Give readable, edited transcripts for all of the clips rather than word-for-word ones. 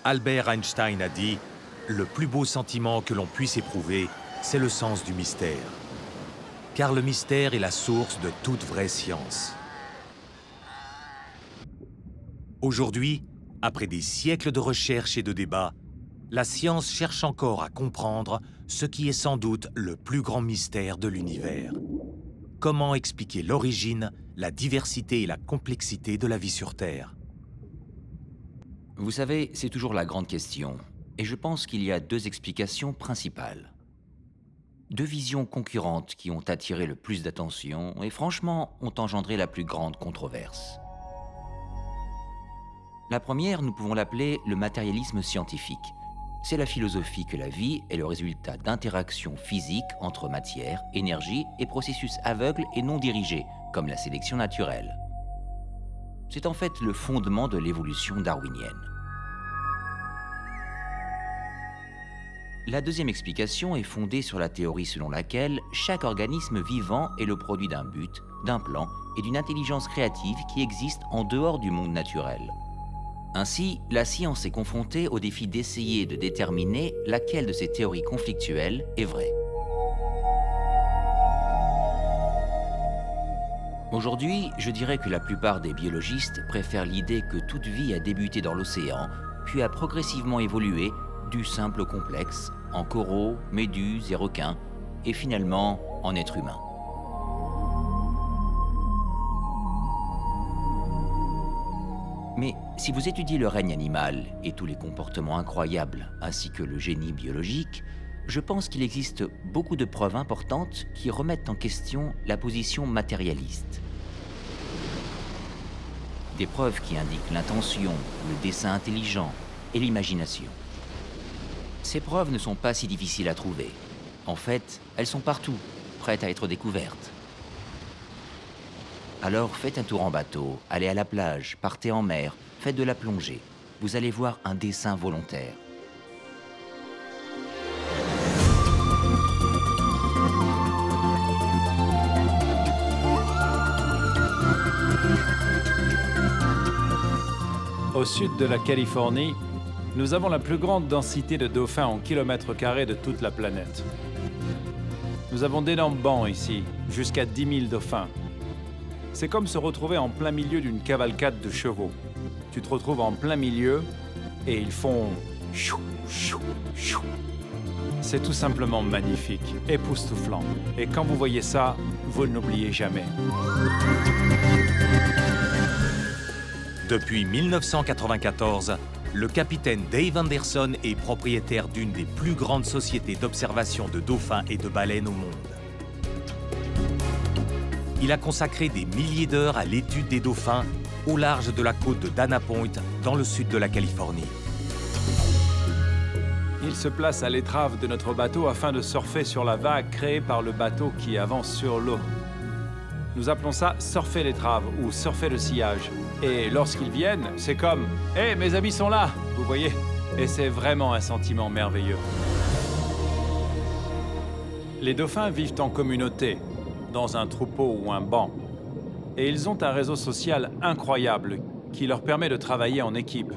Albert Einstein a dit « Le plus beau sentiment que l'on puisse éprouver, c'est le sens du mystère. Car le mystère est la source de toute vraie science. » Aujourd'hui, après des siècles de recherche et de débats, la science cherche encore à comprendre ce qui est sans doute le plus grand mystère de l'univers. Comment expliquer l'origine, la diversité et la complexité de la vie sur Terre? Vous savez, c'est toujours la grande question, et je pense qu'il y a deux explications principales. Deux visions concurrentes qui ont attiré le plus d'attention et franchement ont engendré la plus grande controverse. La première, nous pouvons l'appeler le matérialisme scientifique. C'est la philosophie que la vie est le résultat d'interactions physiques entre matière, énergie et processus aveugles et non dirigés, comme la sélection naturelle. C'est en fait le fondement de l'évolution darwinienne. La deuxième explication est fondée sur la théorie selon laquelle chaque organisme vivant est le produit d'un but, d'un plan et d'une intelligence créative qui existe en dehors du monde naturel. Ainsi, la science est confrontée au défi d'essayer de déterminer laquelle de ces théories conflictuelles est vraie. Aujourd'hui, je dirais que la plupart des biologistes préfèrent l'idée que toute vie a débuté dans l'océan, puis a progressivement évolué du simple au complexe, en coraux, méduses et requins, et finalement en êtres humains. Mais si vous étudiez le règne animal et tous les comportements incroyables, ainsi que le génie biologique, je pense qu'il existe beaucoup de preuves importantes qui remettent en question la position matérialiste. Des preuves qui indiquent l'intention, le dessein intelligent et l'imagination. Ces preuves ne sont pas si difficiles à trouver. En fait, elles sont partout, prêtes à être découvertes. Alors faites un tour en bateau, allez à la plage, partez en mer, faites de la plongée. Vous allez voir un dessein volontaire. Au sud de la Californie, nous avons la plus grande densité de dauphins en kilomètres carrés de toute la planète. Nous avons d'énormes bancs ici, jusqu'à 10 000 dauphins. C'est comme se retrouver en plein milieu d'une cavalcade de chevaux. Tu te retrouves en plein milieu et ils font chou, chou, chou. C'est tout simplement magnifique, époustouflant. Et quand vous voyez ça, vous ne l'oubliez jamais. Depuis 1994, le capitaine Dave Anderson est propriétaire d'une des plus grandes sociétés d'observation de dauphins et de baleines au monde. Il a consacré des milliers d'heures à l'étude des dauphins au large de la côte de Dana Point, dans le sud de la Californie. Il se place à l'étrave de notre bateau afin de surfer sur la vague créée par le bateau qui avance sur l'eau. Nous appelons ça surfer l'étrave ou surfer le sillage. Et lorsqu'ils viennent, c'est comme « Hé, mes amis sont là !» Vous voyez? Et c'est vraiment un sentiment merveilleux. Les dauphins vivent en communauté, dans un troupeau ou un banc. Et ils ont un réseau social incroyable qui leur permet de travailler en équipe.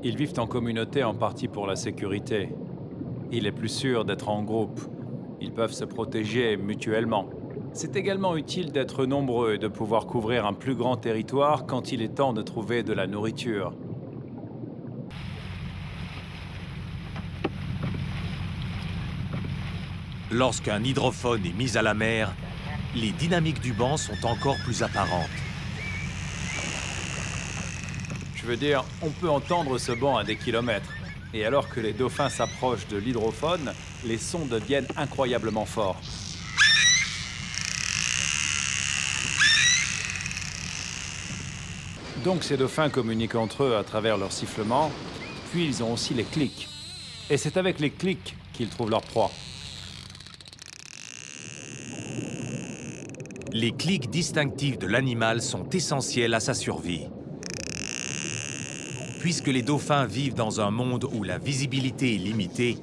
Ils vivent en communauté en partie pour la sécurité. Il est plus sûr d'être en groupe. Ils peuvent se protéger mutuellement. C'est également utile d'être nombreux et de pouvoir couvrir un plus grand territoire quand il est temps de trouver de la nourriture. Lorsqu'un hydrophone est mis à la mer, les dynamiques du banc sont encore plus apparentes. Je veux dire, on peut entendre ce banc à des kilomètres. Et alors que les dauphins s'approchent de l'hydrophone, les sons deviennent incroyablement forts. Donc ces dauphins communiquent entre eux à travers leurs sifflements, puis ils ont aussi les clics. Et c'est avec les clics qu'ils trouvent leur proie. Les clics distinctifs de l'animal sont essentiels à sa survie. Puisque les dauphins vivent dans un monde où la visibilité est limitée,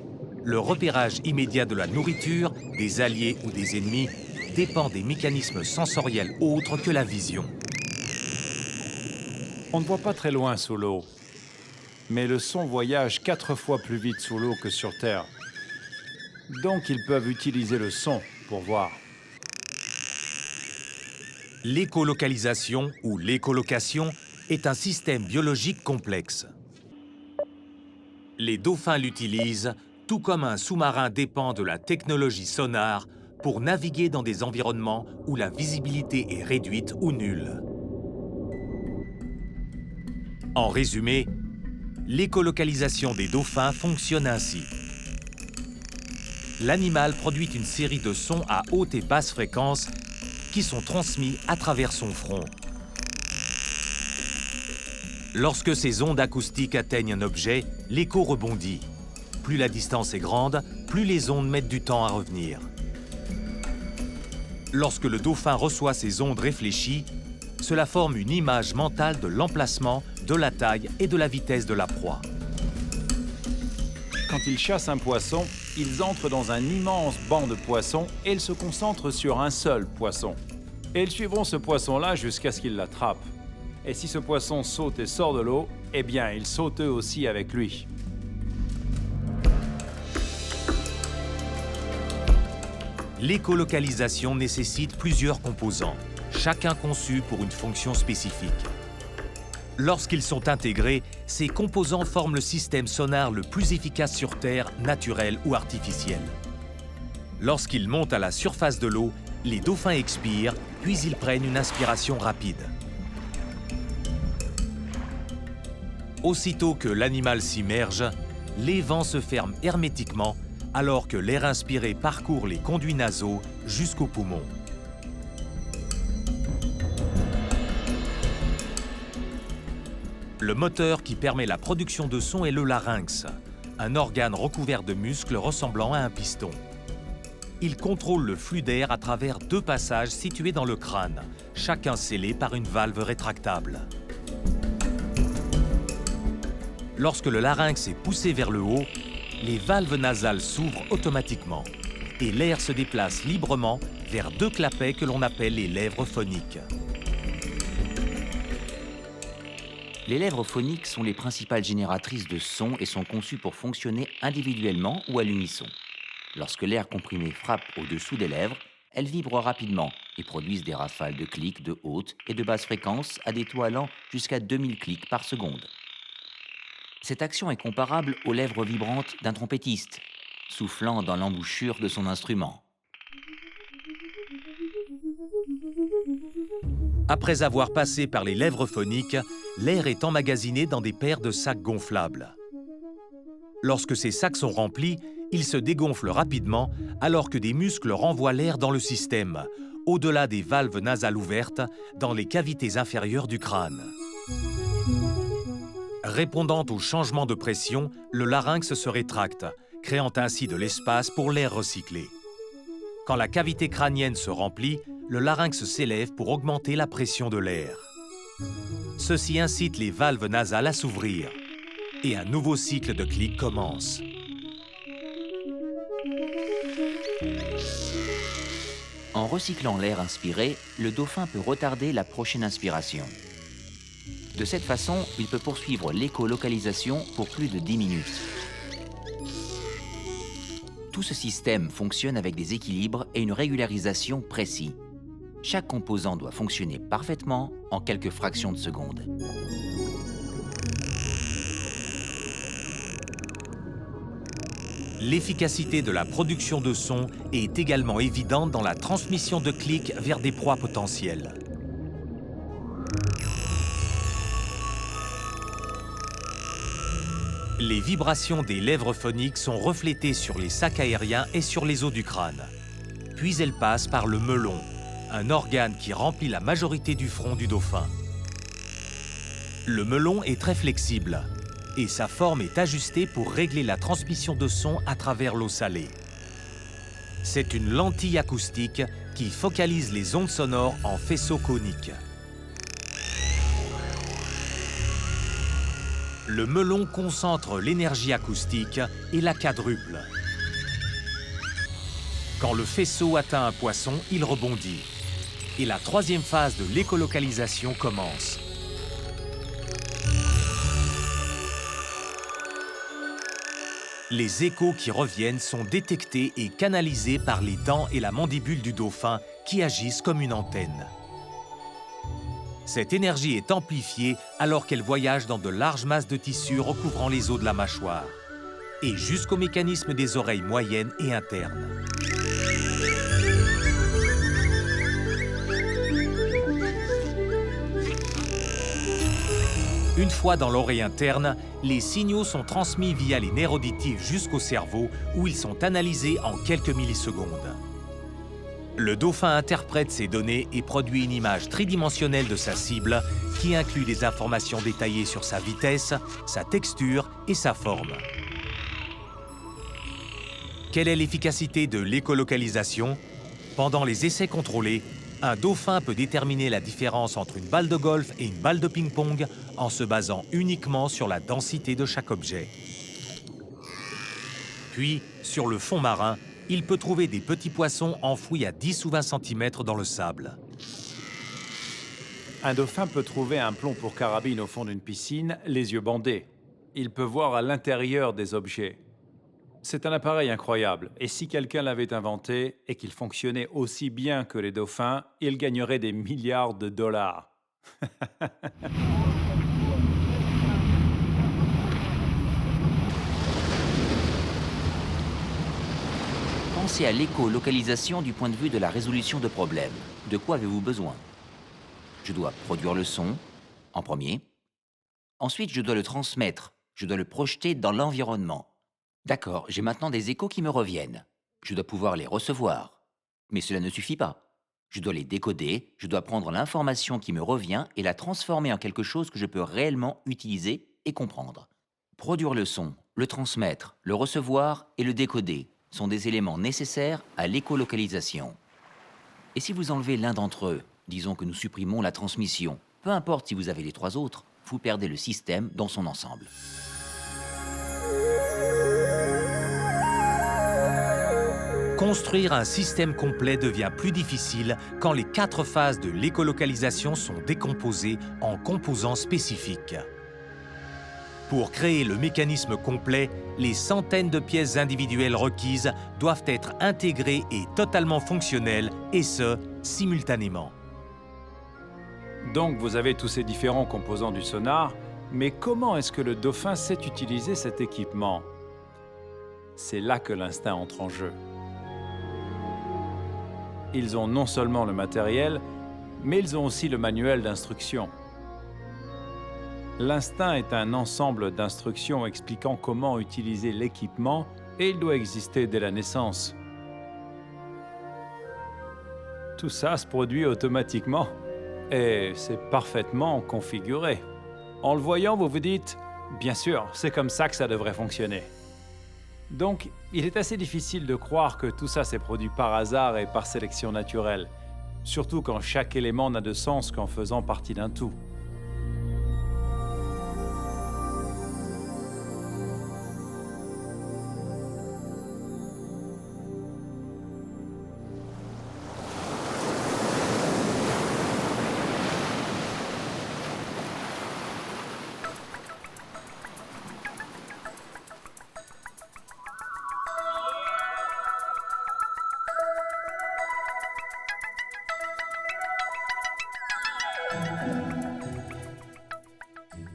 le repérage immédiat de la nourriture, des alliés ou des ennemis dépend des mécanismes sensoriels autres que la vision. On ne voit pas très loin sous l'eau, mais le son voyage 4 fois plus vite sous l'eau que sur Terre. Donc ils peuvent utiliser le son pour voir. L'écolocalisation ou l'écolocation est un système biologique complexe. Les dauphins l'utilisent, tout comme un sous-marin dépend de la technologie sonar pour naviguer dans des environnements où la visibilité est réduite ou nulle. En résumé, l'écolocalisation des dauphins fonctionne ainsi. L'animal produit une série de sons à haute et basse fréquence qui sont transmis à travers son front. Lorsque ces ondes acoustiques atteignent un objet, l'écho rebondit. Plus la distance est grande, plus les ondes mettent du temps à revenir. Lorsque le dauphin reçoit ces ondes réfléchies, cela forme une image mentale de l'emplacement, de la taille et de la vitesse de la proie. Quand ils chassent un poisson, ils entrent dans un immense banc de poissons et ils se concentrent sur un seul poisson. Et ils suivront ce poisson-là jusqu'à ce qu'ils l'attrapent. Et si ce poisson saute et sort de l'eau, eh bien, ils sautent eux aussi avec lui. L'écolocalisation nécessite plusieurs composants, chacun conçu pour une fonction spécifique. Lorsqu'ils sont intégrés, ces composants forment le système sonar le plus efficace sur Terre, naturel ou artificiel. Lorsqu'ils montent à la surface de l'eau, les dauphins expirent, puis ils prennent une inspiration rapide. Aussitôt que l'animal s'immerge, les vents se ferment hermétiquement alors que l'air inspiré parcourt les conduits nasaux jusqu'aux poumons. Le moteur qui permet la production de son est le larynx, un organe recouvert de muscles ressemblant à un piston. Il contrôle le flux d'air à travers 2 passages situés dans le crâne, chacun scellé par une valve rétractable. Lorsque le larynx est poussé vers le haut, les valves nasales s'ouvrent automatiquement et l'air se déplace librement vers 2 clapets que l'on appelle les lèvres phoniques. Les lèvres phoniques sont les principales génératrices de sons et sont conçues pour fonctionner individuellement ou à l'unisson. Lorsque l'air comprimé frappe au-dessous des lèvres, elles vibrent rapidement et produisent des rafales de clics de haute et de basse fréquence à des taux allant jusqu'à 2000 clics par seconde. Cette action est comparable aux lèvres vibrantes d'un trompettiste, soufflant dans l'embouchure de son instrument. Après avoir passé par les lèvres phoniques, l'air est emmagasiné dans des paires de sacs gonflables. Lorsque ces sacs sont remplis, ils se dégonflent rapidement alors que des muscles renvoient l'air dans le système, au-delà des valves nasales ouvertes, dans les cavités inférieures du crâne. Répondant au changement de pression, le larynx se rétracte, créant ainsi de l'espace pour l'air recyclé. Quand la cavité crânienne se remplit, le larynx s'élève pour augmenter la pression de l'air. Ceci incite les valves nasales à s'ouvrir et un nouveau cycle de clics commence. En recyclant l'air inspiré, le dauphin peut retarder la prochaine inspiration. De cette façon, il peut poursuivre l'écolocalisation pour plus de 10 minutes. Tout ce système fonctionne avec des équilibres et une régularisation précis. Chaque composant doit fonctionner parfaitement en quelques fractions de seconde. L'efficacité de la production de son est également évidente dans la transmission de clics vers des proies potentielles. Les vibrations des lèvres phoniques sont reflétées sur les sacs aériens et sur les os du crâne. Puis elles passent par le melon, un organe qui remplit la majorité du front du dauphin. Le melon est très flexible et sa forme est ajustée pour régler la transmission de son à travers l'eau salée. C'est une lentille acoustique qui focalise les ondes sonores en faisceaux coniques. Le melon concentre l'énergie acoustique et la quadruple. Quand le faisceau atteint un poisson, il rebondit. Et la 3e phase de l'écolocalisation commence. Les échos qui reviennent sont détectés et canalisés par les dents et la mandibule du dauphin qui agissent comme une antenne. Cette énergie est amplifiée alors qu'elle voyage dans de larges masses de tissu recouvrant les os de la mâchoire et jusqu'au mécanisme des oreilles moyennes et internes. Une fois dans l'oreille interne, les signaux sont transmis via les nerfs auditifs jusqu'au cerveau où ils sont analysés en quelques millisecondes. Le dauphin interprète ces données et produit une image tridimensionnelle de sa cible qui inclut des informations détaillées sur sa vitesse, sa texture et sa forme. Quelle est l'efficacité de l'écolocalisation? Pendant les essais contrôlés, un dauphin peut déterminer la différence entre une balle de golf et une balle de ping-pong en se basant uniquement sur la densité de chaque objet. Puis, sur le fond marin, il peut trouver des petits poissons enfouis à 10 ou 20 cm dans le sable. Un dauphin peut trouver un plomb pour carabine au fond d'une piscine, les yeux bandés. Il peut voir à l'intérieur des objets. C'est un appareil incroyable, et si quelqu'un l'avait inventé et qu'il fonctionnait aussi bien que les dauphins, il gagnerait des milliards de dollars. Pensez à l'écolocalisation du point de vue de la résolution de problèmes. De quoi avez-vous besoin? Je dois produire le son, en premier. Ensuite, je dois le transmettre. Je dois le projeter dans l'environnement. D'accord, j'ai maintenant des échos qui me reviennent. Je dois pouvoir les recevoir. Mais cela ne suffit pas. Je dois les décoder, je dois prendre l'information qui me revient et la transformer en quelque chose que je peux réellement utiliser et comprendre. Produire le son, le transmettre, le recevoir et le décoder sont des éléments nécessaires à l'écolocalisation. Et si vous enlevez l'un d'entre eux, disons que nous supprimons la transmission, peu importe si vous avez les trois autres, vous perdez le système dans son ensemble. Construire un système complet devient plus difficile quand les 4 phases de l'écolocalisation sont décomposées en composants spécifiques. Pour créer le mécanisme complet, les centaines de pièces individuelles requises doivent être intégrées et totalement fonctionnelles, et ce, simultanément. Donc vous avez tous ces différents composants du sonar, mais comment est-ce que le dauphin sait utiliser cet équipement? C'est là que l'instinct entre en jeu. Ils ont non seulement le matériel, mais ils ont aussi le manuel d'instruction. L'instinct est un ensemble d'instructions expliquant comment utiliser l'équipement et il doit exister dès la naissance. Tout ça se produit automatiquement et c'est parfaitement configuré. En le voyant, vous vous dites « Bien sûr, c'est comme ça que ça devrait fonctionner ». Donc, il est assez difficile de croire que tout ça s'est produit par hasard et par sélection naturelle, surtout quand chaque élément n'a de sens qu'en faisant partie d'un tout.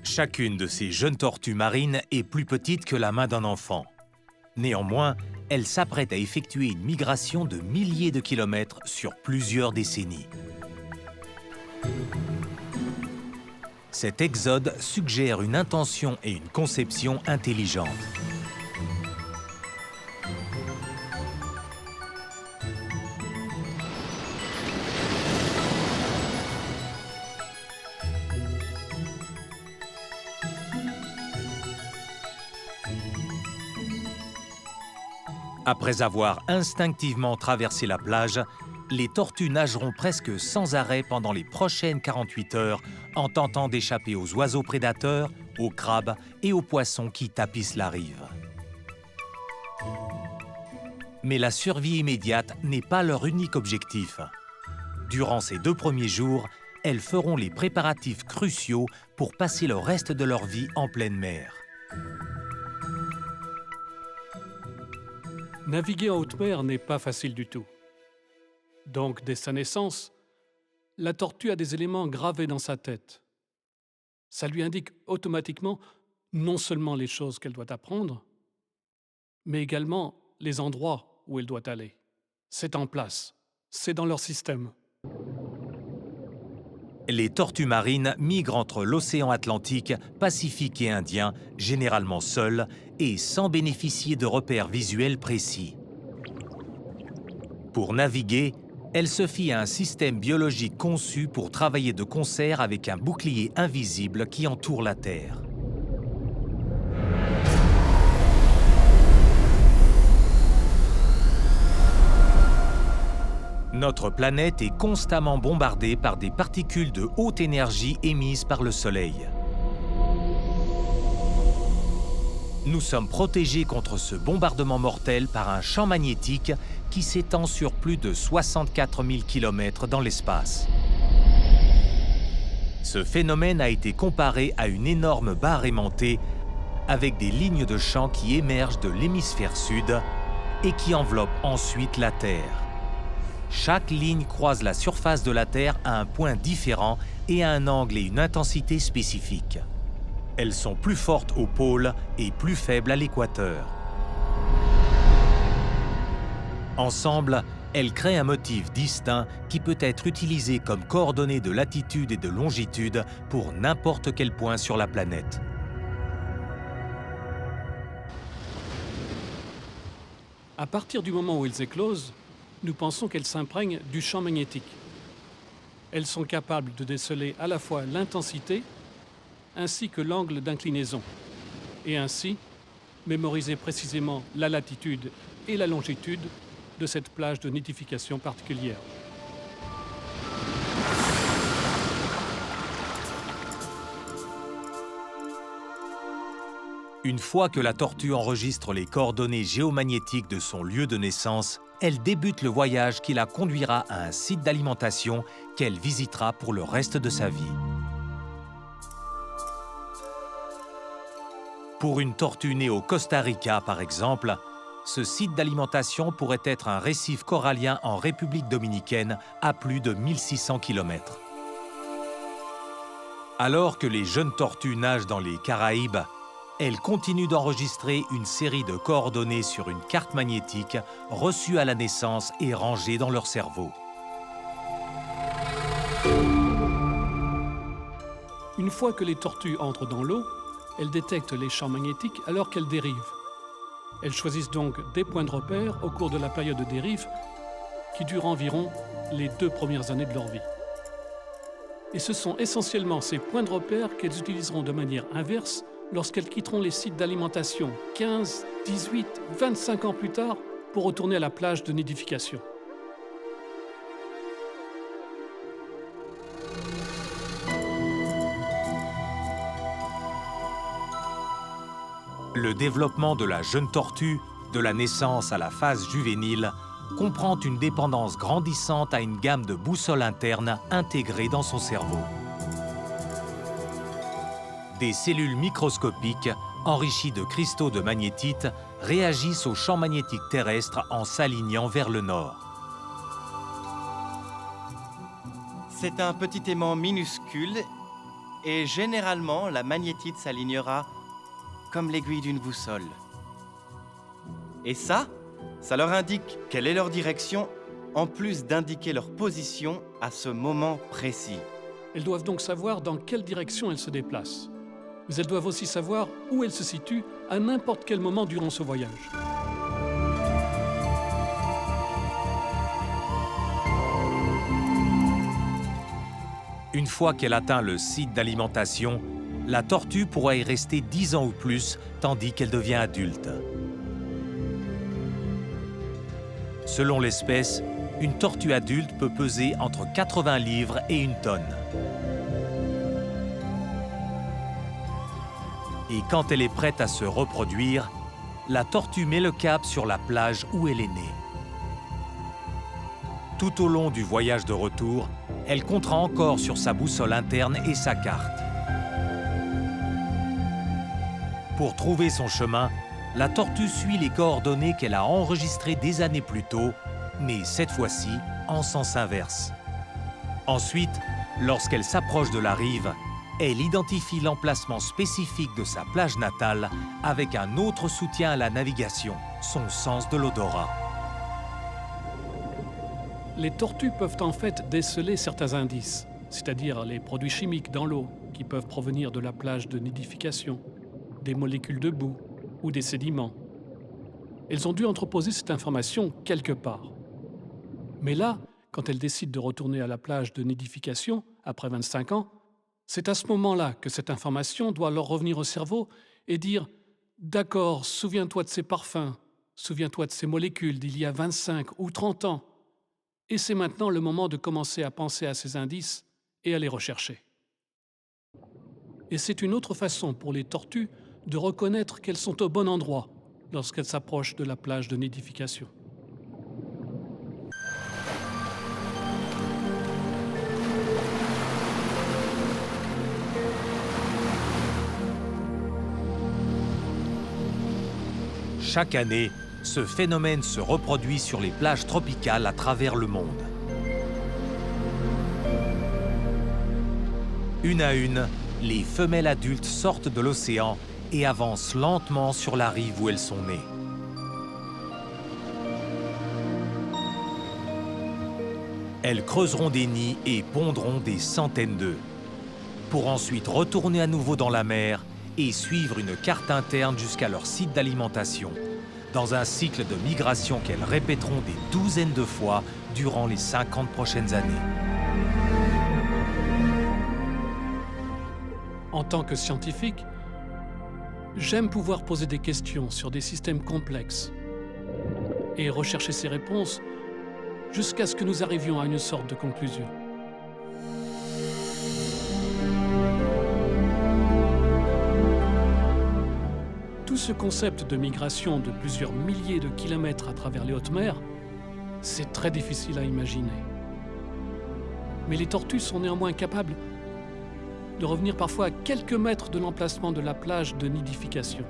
Chacune de ces jeunes tortues marines est plus petite que la main d'un enfant. Néanmoins, elles s'apprêtent à effectuer une migration de milliers de kilomètres sur plusieurs décennies. Cet exode suggère une intention et une conception intelligente. Après avoir instinctivement traversé la plage, les tortues nageront presque sans arrêt pendant les prochaines 48 heures en tentant d'échapper aux oiseaux prédateurs, aux crabes et aux poissons qui tapissent la rive. Mais la survie immédiate n'est pas leur unique objectif. Durant ces 2 premiers jours, elles feront les préparatifs cruciaux pour passer le reste de leur vie en pleine mer. Naviguer en haute mer n'est pas facile du tout. Donc, dès sa naissance, la tortue a des éléments gravés dans sa tête. Ça lui indique automatiquement non seulement les choses qu'elle doit apprendre, mais également les endroits où elle doit aller. C'est en place, c'est dans leur système. Les tortues marines migrent entre l'océan Atlantique, Pacifique et Indien, généralement seules et sans bénéficier de repères visuels précis. Pour naviguer, elles se fient à un système biologique conçu pour travailler de concert avec un bouclier invisible qui entoure la Terre. Notre planète est constamment bombardée par des particules de haute énergie émises par le Soleil. Nous sommes protégés contre ce bombardement mortel par un champ magnétique qui s'étend sur plus de 64 000 km dans l'espace. Ce phénomène a été comparé à une énorme barre aimantée avec des lignes de champ qui émergent de l'hémisphère sud et qui enveloppent ensuite la Terre. Chaque ligne croise la surface de la Terre à un point différent et à un angle et une intensité spécifiques. Elles sont plus fortes au pôle et plus faibles à l'équateur. Ensemble, elles créent un motif distinct qui peut être utilisé comme coordonnées de latitude et de longitude pour n'importe quel point sur la planète. À partir du moment où elles éclosent, nous pensons qu'elles s'imprègnent du champ magnétique. Elles sont capables de déceler à la fois l'intensité ainsi que l'angle d'inclinaison, et ainsi mémoriser précisément la latitude et la longitude de cette plage de nidification particulière. Une fois que la tortue enregistre les coordonnées géomagnétiques de son lieu de naissance, elle débute le voyage qui la conduira à un site d'alimentation qu'elle visitera pour le reste de sa vie. Pour une tortue née au Costa Rica, par exemple, ce site d'alimentation pourrait être un récif corallien en République dominicaine à plus de 1600 km. Alors que les jeunes tortues nagent dans les Caraïbes, elles continuent d'enregistrer une série de coordonnées sur une carte magnétique reçue à la naissance et rangée dans leur cerveau. Une fois que les tortues entrent dans l'eau, elles détectent les champs magnétiques alors qu'elles dérivent. Elles choisissent donc des points de repère au cours de la période de dérive qui dure environ les 2 premières années de leur vie. Et ce sont essentiellement ces points de repère qu'elles utiliseront de manière inverse lorsqu'elles quitteront les sites d'alimentation 15, 18, 25 ans plus tard pour retourner à la plage de nidification. Le développement de la jeune tortue, de la naissance à la phase juvénile, comprend une dépendance grandissante à une gamme de boussoles internes intégrées dans son cerveau. Des cellules microscopiques, enrichies de cristaux de magnétite, réagissent au champ magnétique terrestre en s'alignant vers le nord. C'est un petit aimant minuscule et généralement la magnétite s'alignera comme l'aiguille d'une boussole. Et ça leur indique quelle est leur direction en plus d'indiquer leur position à ce moment précis. Elles doivent donc savoir dans quelle direction elles se déplacent. Mais elles doivent aussi savoir où elles se situent à n'importe quel moment durant ce voyage. Une fois qu'elle atteint le site d'alimentation, la tortue pourra y rester 10 ans ou plus, tandis qu'elle devient adulte. Selon l'espèce, une tortue adulte peut peser entre 80 livres et 1 tonne. Et quand elle est prête à se reproduire, la tortue met le cap sur la plage où elle est née. Tout au long du voyage de retour, elle comptera encore sur sa boussole interne et sa carte. Pour trouver son chemin, la tortue suit les coordonnées qu'elle a enregistrées des années plus tôt, mais cette fois-ci en sens inverse. Ensuite, lorsqu'elle s'approche de la rive, elle identifie l'emplacement spécifique de sa plage natale avec un autre soutien à la navigation, son sens de l'odorat. Les tortues peuvent en fait déceler certains indices, c'est-à-dire les produits chimiques dans l'eau qui peuvent provenir de la plage de nidification, des molécules de boue ou des sédiments. Elles ont dû entreposer cette information quelque part. Mais là, quand elles décident de retourner à la plage de nidification, après 25 ans, c'est à ce moment-là que cette information doit leur revenir au cerveau et dire « D'accord, souviens-toi de ces parfums, souviens-toi de ces molécules d'il y a 25 ou 30 ans. » Et c'est maintenant le moment de commencer à penser à ces indices et à les rechercher. Et c'est une autre façon pour les tortues de reconnaître qu'elles sont au bon endroit lorsqu'elles s'approchent de la plage de nidification. Chaque année, ce phénomène se reproduit sur les plages tropicales à travers le monde. Une à une, les femelles adultes sortent de l'océan et avancent lentement sur la rive où elles sont nées. Elles creuseront des nids et pondront des centaines d'œufs, pour ensuite retourner à nouveau dans la mer et suivre une carte interne jusqu'à leur site d'alimentation, dans un cycle de migration qu'elles répéteront des douzaines de fois durant les 50 prochaines années. En tant que scientifique, j'aime pouvoir poser des questions sur des systèmes complexes et rechercher ces réponses jusqu'à ce que nous arrivions à une sorte de conclusion. Tout ce concept de migration de plusieurs milliers de kilomètres à travers les hautes mers, c'est très difficile à imaginer. Mais les tortues sont néanmoins capables de revenir parfois à quelques mètres de l'emplacement de la plage de nidification.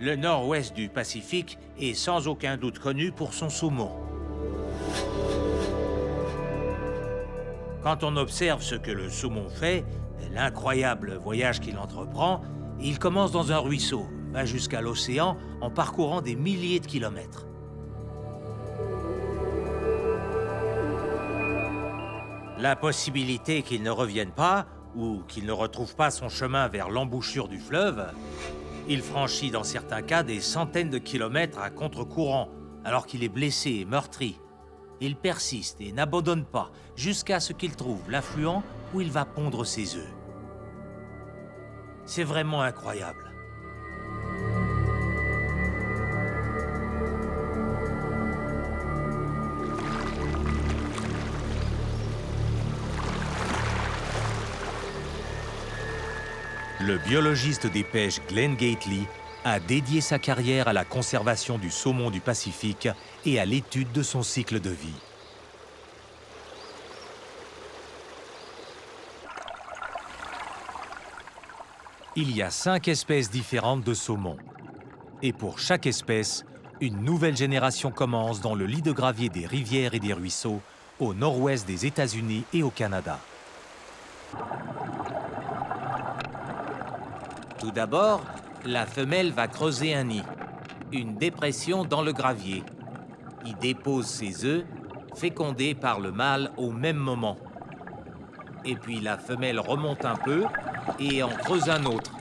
Le nord-ouest du Pacifique est sans aucun doute connu pour son saumon. Quand on observe ce que le saumon fait, l'incroyable voyage qu'il entreprend, il commence dans un ruisseau, va jusqu'à l'océan en parcourant des milliers de kilomètres. La possibilité qu'il ne revienne pas, ou qu'il ne retrouve pas son chemin vers l'embouchure du fleuve, il franchit dans certains cas des centaines de kilomètres à contre-courant, alors qu'il est blessé et meurtri. Il persiste et n'abandonne pas, jusqu'à ce qu'il trouve l'affluent où il va pondre ses œufs. C'est vraiment incroyable. Le biologiste des pêches Glenn Gately a dédié sa carrière à la conservation du saumon du Pacifique et à l'étude de son cycle de vie. Il y a 5 espèces différentes de saumon. Et pour chaque espèce, une nouvelle génération commence dans le lit de gravier des rivières et des ruisseaux, au nord-ouest des États-Unis et au Canada. Tout d'abord, la femelle va creuser un nid, une dépression dans le gravier. Y dépose ses œufs, fécondés par le mâle au même moment, et puis la femelle remonte un peu et en creuse un autre.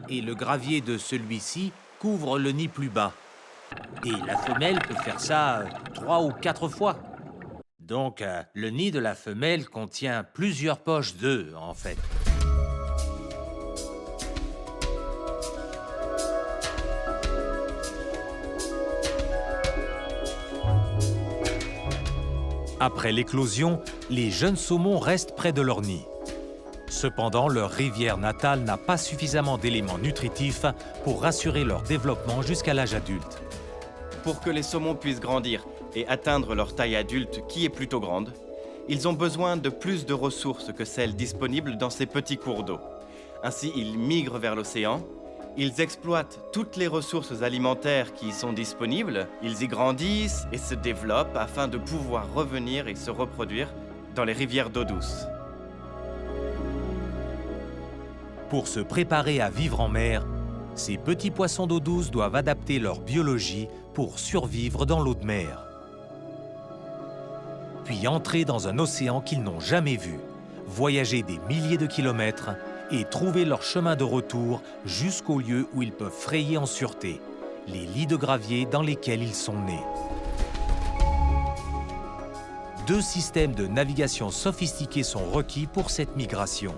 Et le gravier de celui-ci couvre le nid plus bas. Et la femelle peut faire ça 3 ou 4 fois. Donc, le nid de la femelle contient plusieurs poches d'œufs, en fait. Après l'éclosion, les jeunes saumons restent près de leur nid. Cependant, leur rivière natale n'a pas suffisamment d'éléments nutritifs pour rassurer leur développement jusqu'à l'âge adulte. Pour que les saumons puissent grandir et atteindre leur taille adulte, qui est plutôt grande, ils ont besoin de plus de ressources que celles disponibles dans ces petits cours d'eau. Ainsi, ils migrent vers l'océan, ils exploitent toutes les ressources alimentaires qui y sont disponibles, ils y grandissent et se développent afin de pouvoir revenir et se reproduire dans les rivières d'eau douce. Pour se préparer à vivre en mer, ces petits poissons d'eau douce doivent adapter leur biologie pour survivre dans l'eau de mer. Puis entrer dans un océan qu'ils n'ont jamais vu, voyager des milliers de kilomètres et trouver leur chemin de retour jusqu'au lieu où ils peuvent frayer en sûreté, les lits de gravier dans lesquels ils sont nés. 2 systèmes de navigation sophistiqués sont requis pour cette migration.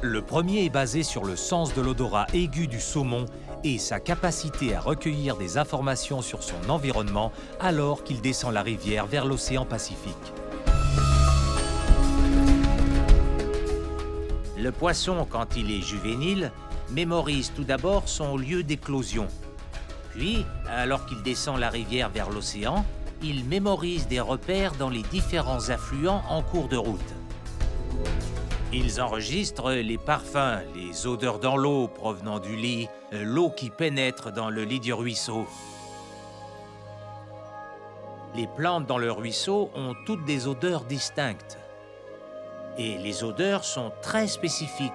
Le premier est basé sur le sens de l'odorat aigu du saumon et sa capacité à recueillir des informations sur son environnement alors qu'il descend la rivière vers l'océan Pacifique. Le poisson, quand il est juvénile, mémorise tout d'abord son lieu d'éclosion. Puis, alors qu'il descend la rivière vers l'océan, il mémorise des repères dans les différents affluents en cours de route. Ils enregistrent les parfums, les odeurs dans l'eau provenant du lit, l'eau qui pénètre dans le lit du ruisseau. Les plantes dans le ruisseau ont toutes des odeurs distinctes. Et les odeurs sont très spécifiques.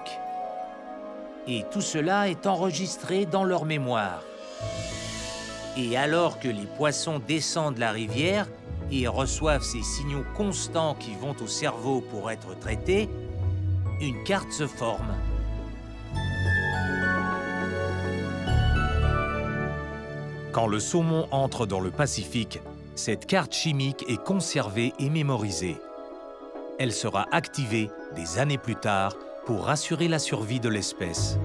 Et tout cela est enregistré dans leur mémoire. Et alors que les poissons descendent la rivière et reçoivent ces signaux constants qui vont au cerveau pour être traités, une carte se forme. Quand le saumon entre dans le Pacifique, cette carte chimique est conservée et mémorisée. Elle sera activée des années plus tard pour assurer la survie de l'espèce.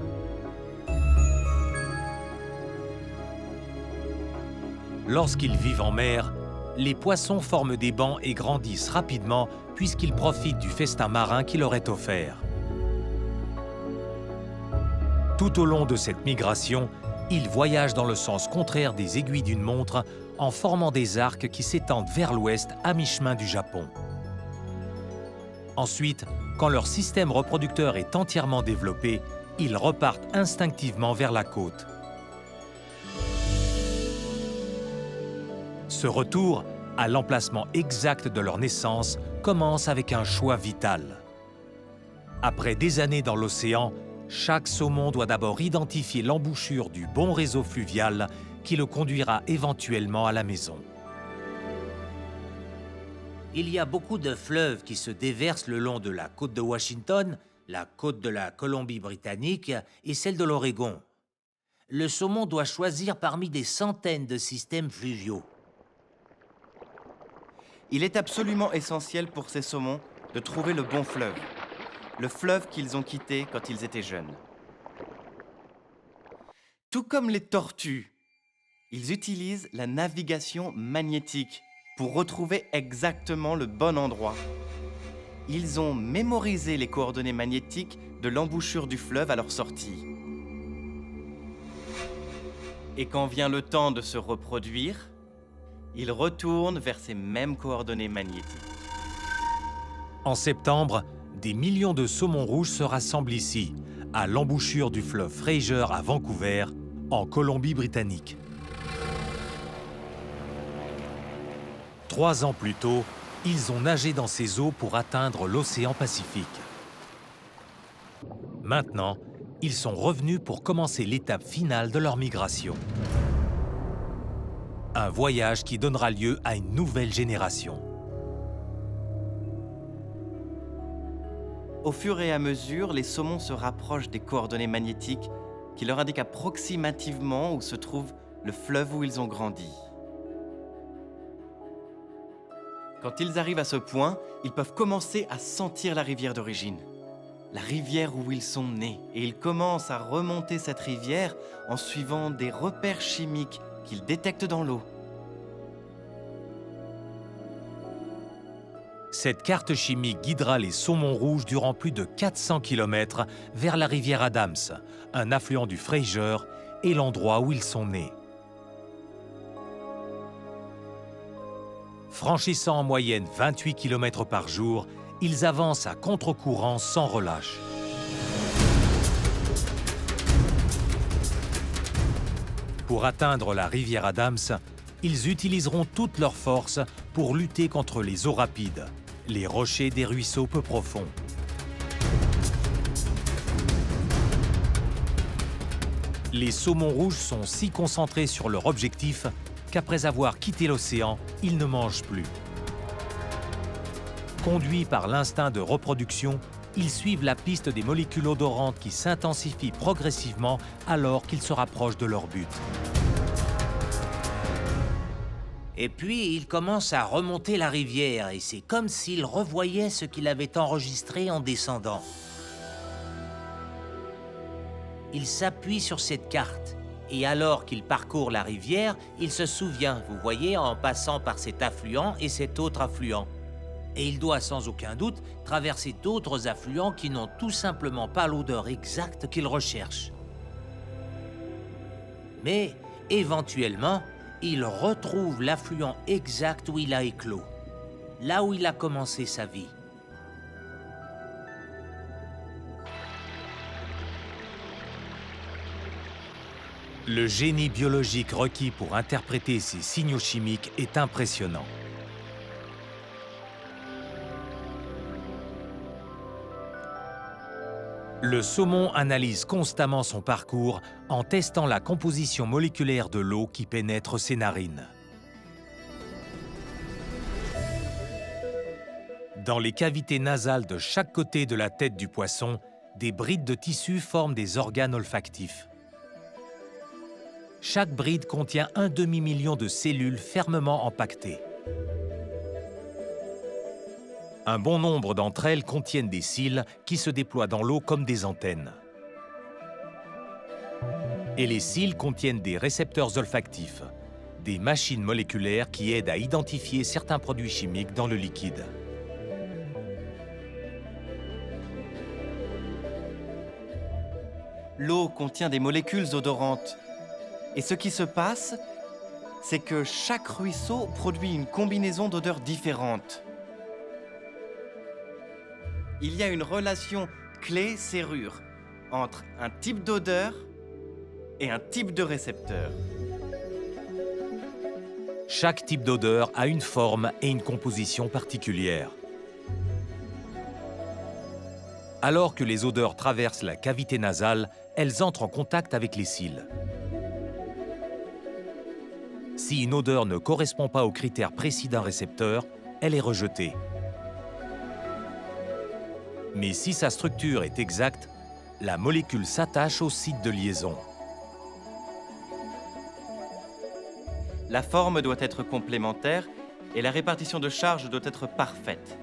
Lorsqu'ils vivent en mer, les poissons forment des bancs et grandissent rapidement puisqu'ils profitent du festin marin qui leur est offert. Tout au long de cette migration, ils voyagent dans le sens contraire des aiguilles d'une montre en formant des arcs qui s'étendent vers l'ouest à mi-chemin du Japon. Ensuite, quand leur système reproducteur est entièrement développé, ils repartent instinctivement vers la côte. Ce retour à l'emplacement exact de leur naissance commence avec un choix vital. Après des années dans l'océan, chaque saumon doit d'abord identifier l'embouchure du bon réseau fluvial qui le conduira éventuellement à la maison. Il y a beaucoup de fleuves qui se déversent le long de la côte de Washington, la côte de la Colombie-Britannique et celle de l'Oregon. Le saumon doit choisir parmi des centaines de systèmes fluviaux. Il est absolument essentiel pour ces saumons de trouver le bon fleuve, le fleuve qu'ils ont quitté quand ils étaient jeunes. Tout comme les tortues, ils utilisent la navigation magnétique pour retrouver exactement le bon endroit. Ils ont mémorisé les coordonnées magnétiques de l'embouchure du fleuve à leur sortie. Et quand vient le temps de se reproduire, ils retournent vers ces mêmes coordonnées magnétiques. En septembre, des millions de saumons rouges se rassemblent ici, à l'embouchure du fleuve Fraser à Vancouver, en Colombie-Britannique. 3 ans plus tôt, ils ont nagé dans ces eaux pour atteindre l'océan Pacifique. Maintenant, ils sont revenus pour commencer l'étape finale de leur migration. Un voyage qui donnera lieu à une nouvelle génération. Au fur et à mesure, les saumons se rapprochent des coordonnées magnétiques qui leur indiquent approximativement où se trouve le fleuve où ils ont grandi. Quand ils arrivent à ce point, ils peuvent commencer à sentir la rivière d'origine, la rivière où ils sont nés, et ils commencent à remonter cette rivière en suivant des repères chimiques qu'ils détectent dans l'eau. Cette carte chimique guidera les saumons rouges durant plus de 400 km vers la rivière Adams, un affluent du Fraser et l'endroit où ils sont nés. Franchissant en moyenne 28 km par jour, ils avancent à contre-courant sans relâche. Pour atteindre la rivière Adams, ils utiliseront toutes leurs forces pour lutter contre les eaux rapides, les rochers des ruisseaux peu profonds. Les saumons rouges sont si concentrés sur leur objectif qu'après avoir quitté l'océan, ils ne mangent plus. Conduits par l'instinct de reproduction, ils suivent la piste des molécules odorantes qui s'intensifient progressivement alors qu'ils se rapprochent de leur but. Et puis, il commence à remonter la rivière, et c'est comme s'il revoyait ce qu'il avait enregistré en descendant. Il s'appuie sur cette carte, et alors qu'il parcourt la rivière, il se souvient, vous voyez, en passant par cet affluent et cet autre affluent. Et il doit sans aucun doute traverser d'autres affluents qui n'ont tout simplement pas l'odeur exacte qu'il recherche. Mais, éventuellement, il retrouve l'affluent exact où il a éclos, là où il a commencé sa vie. Le génie biologique requis pour interpréter ces signaux chimiques est impressionnant. Le saumon analyse constamment son parcours en testant la composition moléculaire de l'eau qui pénètre ses narines. Dans les cavités nasales de chaque côté de la tête du poisson, des brides de tissu forment des organes olfactifs. Chaque bride contient un demi-million de cellules fermement empaquetées. Un bon nombre d'entre elles contiennent des cils qui se déploient dans l'eau comme des antennes. Et les cils contiennent des récepteurs olfactifs, des machines moléculaires qui aident à identifier certains produits chimiques dans le liquide. L'eau contient des molécules odorantes. Et ce qui se passe, c'est que chaque ruisseau produit une combinaison d'odeurs différentes. Il y a une relation clé-serrure entre un type d'odeur et un type de récepteur. Chaque type d'odeur a une forme et une composition particulières. Alors que les odeurs traversent la cavité nasale, elles entrent en contact avec les cils. Si une odeur ne correspond pas aux critères précis d'un récepteur, elle est rejetée. Mais si sa structure est exacte, la molécule s'attache au site de liaison. La forme doit être complémentaire et la répartition de charge doit être parfaite.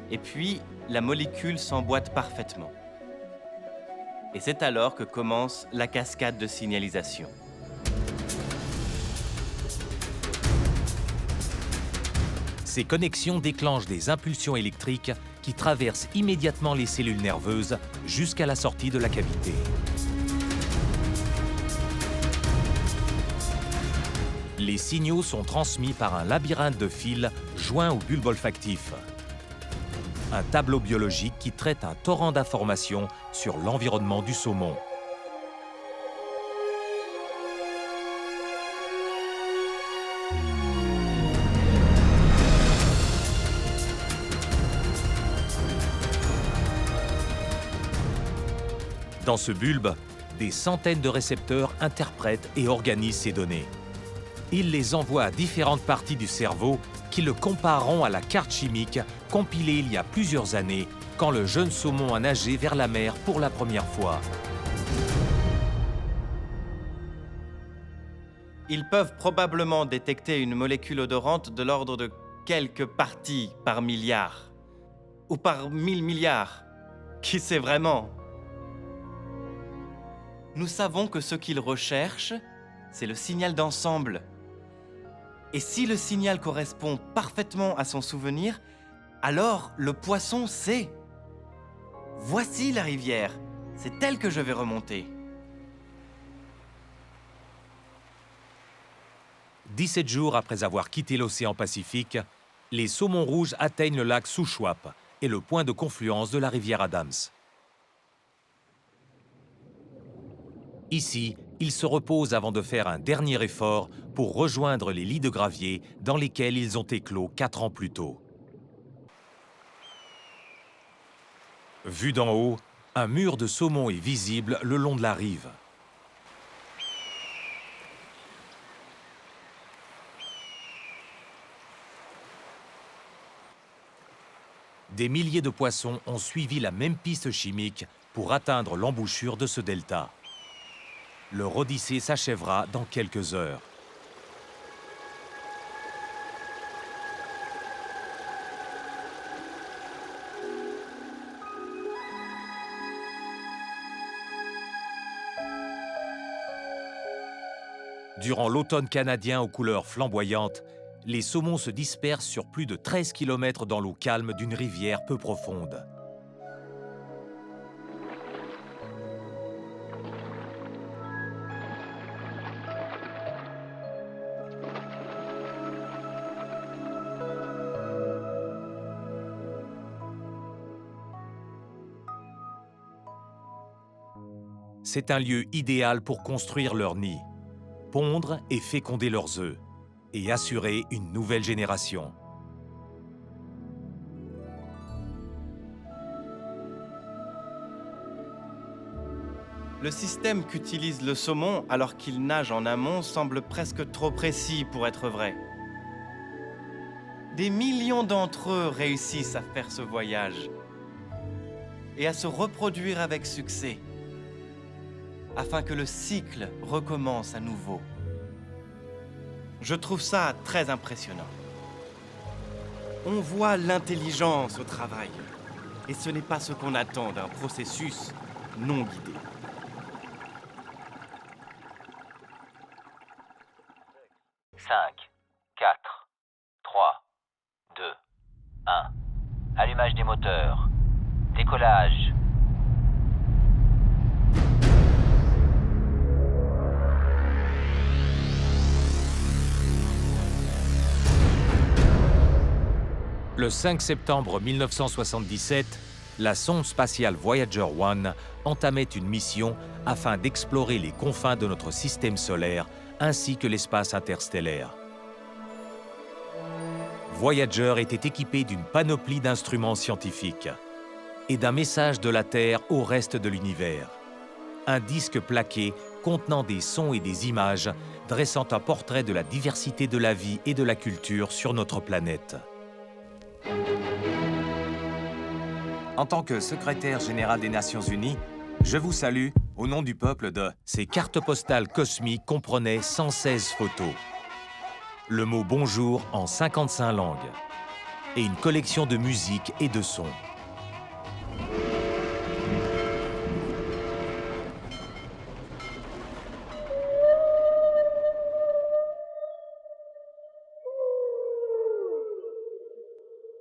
Et puis, la molécule s'emboîte parfaitement. Et c'est alors que commence la cascade de signalisation. Ces connexions déclenchent des impulsions électriques qui traversent immédiatement les cellules nerveuses jusqu'à la sortie de la cavité. Les signaux sont transmis par un labyrinthe de fils joints au bulbe olfactif. Un tableau biologique qui traite un torrent d'informations sur l'environnement du saumon. Dans ce bulbe, des centaines de récepteurs interprètent et organisent ces données. Ils les envoient à différentes parties du cerveau qui le compareront à la carte chimique compilée il y a plusieurs années quand le jeune saumon a nagé vers la mer pour la première fois. Ils peuvent probablement détecter une molécule odorante de l'ordre de quelques parties par milliard. Ou par 1000 milliards. Qui sait vraiment? Nous savons que ce qu'ils recherchent, c'est le signal d'ensemble. Et si le signal correspond parfaitement à son souvenir, alors le poisson sait. Voici la rivière, c'est elle que je vais remonter. 17 jours après avoir quitté l'océan Pacifique, les saumons rouges atteignent le lac Shuswap et le point de confluence de la rivière Adams. Ici, ils se reposent avant de faire un dernier effort pour rejoindre les lits de gravier dans lesquels ils ont éclos 4 ans plus tôt. Vu d'en haut, un mur de saumon est visible le long de la rive. Des milliers de poissons ont suivi la même piste chimique pour atteindre l'embouchure de ce delta. Leur odyssée s'achèvera dans quelques heures. Durant l'automne canadien aux couleurs flamboyantes, les saumons se dispersent sur plus de 13 km dans l'eau calme d'une rivière peu profonde. C'est un lieu idéal pour construire leur nid, pondre et féconder leurs œufs, et assurer une nouvelle génération. Le système qu'utilise le saumon alors qu'il nage en amont semble presque trop précis pour être vrai. Des millions d'entre eux réussissent à faire ce voyage et à se reproduire avec succès, afin que le cycle recommence à nouveau. Je trouve ça très impressionnant. On voit l'intelligence au travail, et ce n'est pas ce qu'on attend d'un processus non guidé. Cinq, 4, 3, 2, 1. Allumage des moteurs. Décollage. Le 5 septembre 1977, la sonde spatiale Voyager 1 entamait une mission afin d'explorer les confins de notre système solaire ainsi que l'espace interstellaire. Voyager était équipé d'une panoplie d'instruments scientifiques et d'un message de la Terre au reste de l'univers. Un disque plaqué contenant des sons et des images dressant un portrait de la diversité de la vie et de la culture sur notre planète. En tant que secrétaire général des Nations Unies, je vous salue au nom du peuple de... Ces cartes postales cosmiques comprenaient 116 photos, le mot bonjour en 55 langues et une collection de musique et de sons.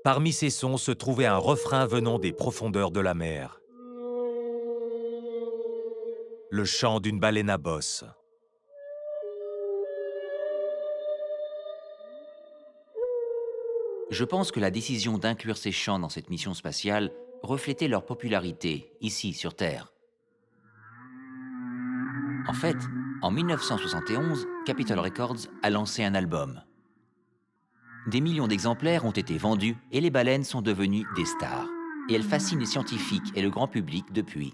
Parmi ces sons se trouvait un refrain venant des profondeurs de la mer. Le chant d'une baleine à bosse. Je pense que la décision d'inclure ces chants dans cette mission spatiale reflétait leur popularité, ici, sur Terre. En fait, en 1971, Capitol Records a lancé un album. Des millions d'exemplaires ont été vendus et les baleines sont devenues des stars. Et elles fascinent les scientifiques et le grand public depuis.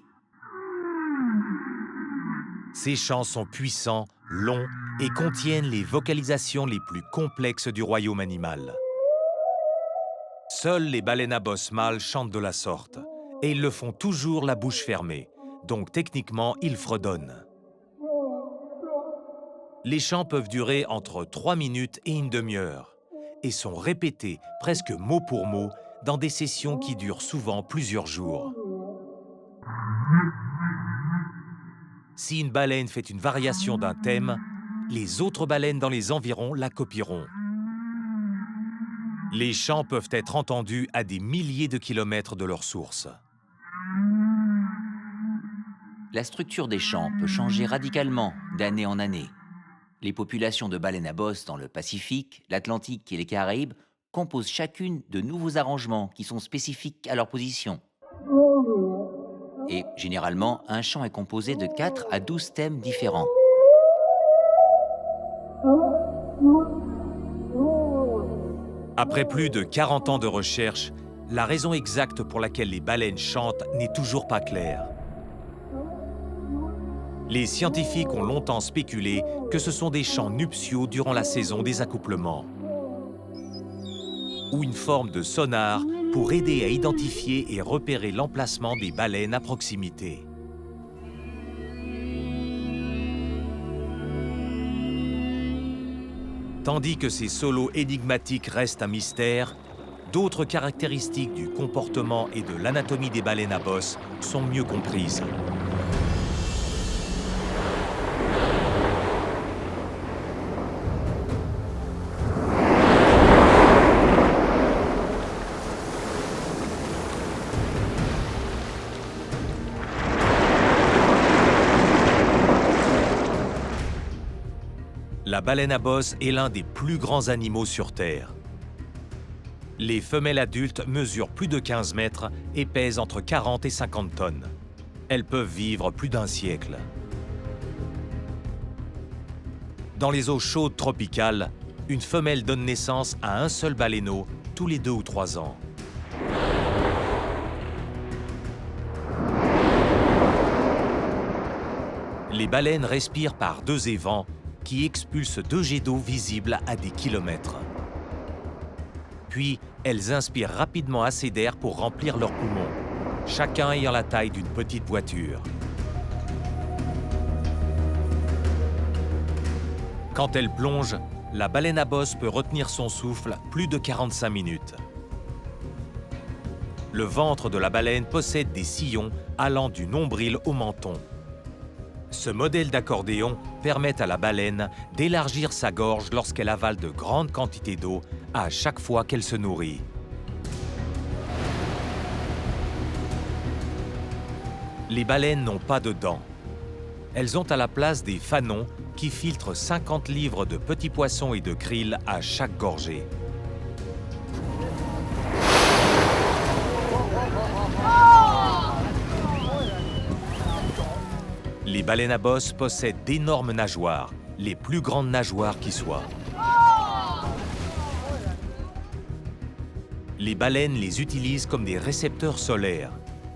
Ces chants sont puissants, longs et contiennent les vocalisations les plus complexes du royaume animal. Seules les baleines à bosse mâles chantent de la sorte, Et ils le font toujours la bouche fermée, donc techniquement, ils fredonnent. Les chants peuvent durer entre 3 minutes et une demi-heure et sont répétés presque mot pour mot dans des sessions qui durent souvent plusieurs jours. Si une baleine fait une variation d'un thème, les autres baleines dans les environs la copieront. Les chants peuvent être entendus à des milliers de kilomètres de leur source. La structure des champs peut changer radicalement d'année en année. Les populations de baleines à bosse dans le Pacifique, l'Atlantique et les Caraïbes composent chacune de nouveaux arrangements qui sont spécifiques à leur position. Et généralement, un chant est composé de 4 à 12 thèmes différents. Après plus de 40 ans de recherche, la raison exacte pour laquelle les baleines chantent n'est toujours pas claire. Les scientifiques ont longtemps spéculé que ce sont des chants nuptiaux durant la saison des accouplements, ou une forme de sonar pour aider à identifier et repérer l'emplacement des baleines à proximité. Tandis que ces solos énigmatiques restent un mystère, d'autres caractéristiques du comportement et de l'anatomie des baleines à bosse sont mieux comprises. La baleine à bosse est l'un des plus grands animaux sur Terre. Les femelles adultes mesurent plus de 15 mètres et pèsent entre 40 et 50 tonnes. Elles peuvent vivre plus d'un siècle. Dans les eaux chaudes tropicales, une femelle donne naissance à un seul baleineau tous les 2 ou 3 ans. Les baleines respirent par 2 évents qui expulsent 2 jets d'eau visibles à des kilomètres. Puis, elles inspirent rapidement assez d'air pour remplir leurs poumons, chacun ayant la taille d'une petite voiture. Quand elle plonge, la baleine à bosse peut retenir son souffle plus de 45 minutes. Le ventre de la baleine possède des sillons allant du nombril au menton. Ce modèle d'accordéon permet à la baleine d'élargir sa gorge lorsqu'elle avale de grandes quantités d'eau à chaque fois qu'elle se nourrit. Les baleines n'ont pas de dents. Elles ont à la place des fanons qui filtrent 50 livres de petits poissons et de krill à chaque gorgée. Les baleines à bosse possèdent d'énormes nageoires, les plus grandes nageoires qui soient. Les baleines les utilisent comme des récepteurs solaires,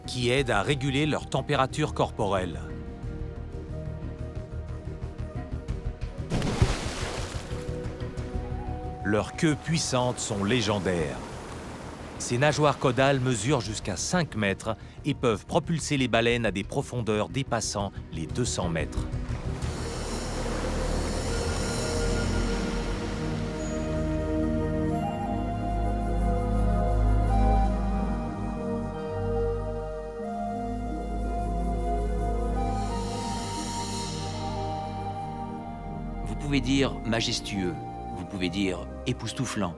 qui aident à réguler leur température corporelle. Leurs queues puissantes sont légendaires. Ces nageoires caudales mesurent jusqu'à 5 mètres et peuvent propulser les baleines à des profondeurs dépassant les 200 mètres. Vous pouvez dire majestueux, vous pouvez dire époustouflant,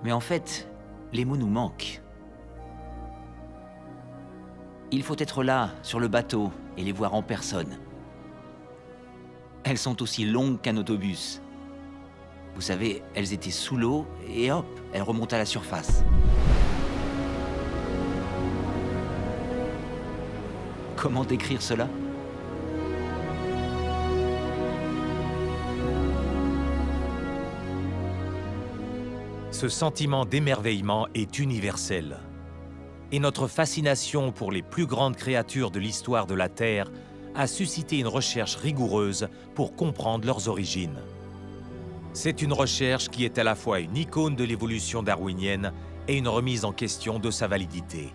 mais en fait, les mots nous manquent. Il faut être là, sur le bateau, et les voir en personne. Elles sont aussi longues qu'un autobus. Vous savez, elles étaient sous l'eau, et hop, elles remontent à la surface. Comment décrire cela ? Ce sentiment d'émerveillement est universel. Et notre fascination pour les plus grandes créatures de l'histoire de la Terre a suscité une recherche rigoureuse pour comprendre leurs origines. C'est une recherche qui est à la fois une icône de l'évolution darwinienne et une remise en question de sa validité.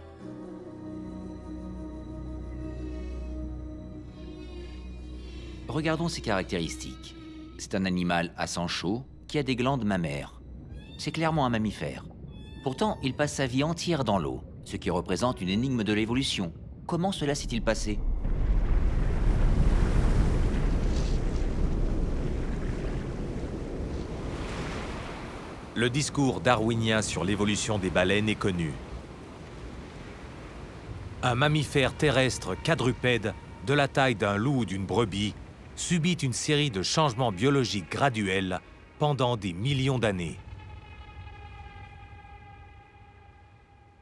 Regardons ses caractéristiques. C'est un animal à sang chaud qui a des glandes mammaires. C'est clairement un mammifère. Pourtant, il passe sa vie entière dans l'eau, ce qui représente une énigme de l'évolution. Comment cela s'est-il passé? Le discours darwinien sur l'évolution des baleines est connu. Un mammifère terrestre quadrupède, de la taille d'un loup ou d'une brebis, subit une série de changements biologiques graduels pendant des millions d'années.